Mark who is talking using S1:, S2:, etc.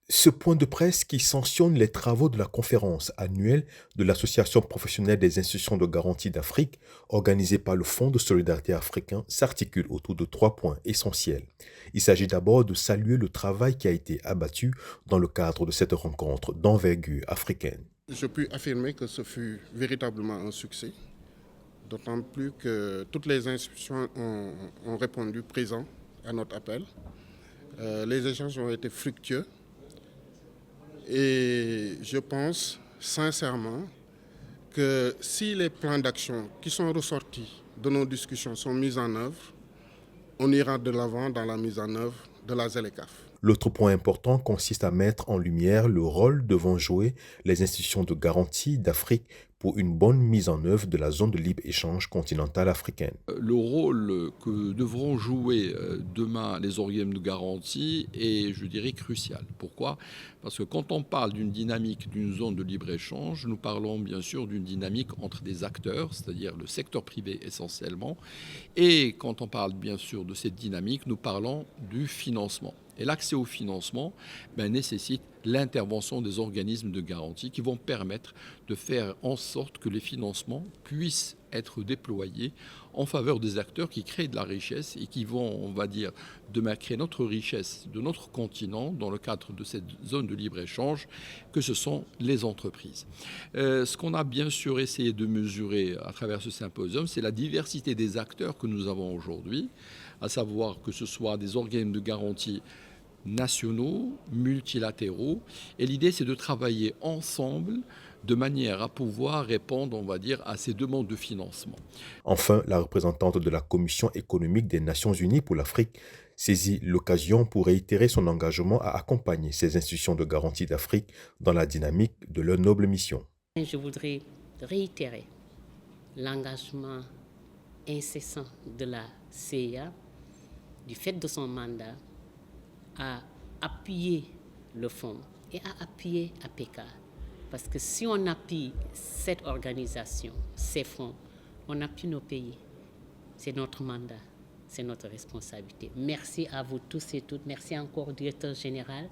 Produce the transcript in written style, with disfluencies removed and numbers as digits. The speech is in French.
S1: Ce point de presse qui sanctionne les travaux de la conférence annuelle de l'Association professionnelle des institutions de garantie d'Afrique, organisée par le Fonds de solidarité africain, s'articule autour de trois points essentiels. Il s'agit d'abord de saluer le travail qui a été abattu dans le cadre de cette rencontre d'envergure africaine.
S2: Je puis affirmer que ce fut véritablement un succès, d'autant plus que toutes les institutions ont répondu présent à notre appel. Les échanges ont été fructueux et je pense sincèrement que si les plans d'action qui sont ressortis de nos discussions sont mis en œuvre, on ira de l'avant dans la mise en œuvre de la ZLECAf.
S1: L'autre point important consiste à mettre en lumière le rôle devant jouer les institutions de garantie d'Afrique pour une bonne mise en œuvre de la zone de libre-échange continentale africaine.
S3: Le rôle que devront jouer demain les organismes de garantie est, je dirais, crucial. Pourquoi ? Parce que quand on parle d'une dynamique d'une zone de libre-échange, nous parlons bien sûr d'une dynamique entre des acteurs, c'est-à-dire le secteur privé essentiellement, et quand on parle bien sûr de cette dynamique, nous parlons du financement. Et l'accès au financement nécessite l'intervention des organismes de garantie qui vont permettre de faire en sorte que les financements puissent être déployés en faveur des acteurs qui créent de la richesse et qui vont, on va dire, demain créer notre richesse de notre continent dans le cadre de cette zone de libre-échange, que ce sont les entreprises. Ce qu'on a bien sûr essayé de mesurer à travers ce symposium, c'est la diversité des acteurs que nous avons aujourd'hui, à savoir que ce soit des organismes de garantie nationaux, multilatéraux. Et l'idée, c'est de travailler ensemble de manière à pouvoir répondre, on va dire, à ces demandes de financement.
S1: Enfin, la représentante de la Commission économique des Nations unies pour l'Afrique saisit l'occasion pour réitérer son engagement à accompagner ces institutions de garantie d'Afrique dans la dynamique de leur noble mission.
S4: Je voudrais réitérer l'engagement incessant de la CIA, du fait de son mandat, à appuyer le fonds et à appuyer APK. Parce que si on appuie cette organisation, ces fonds, on appuie nos pays. C'est notre mandat, c'est notre responsabilité. Merci à vous tous et toutes. Merci encore au directeur général.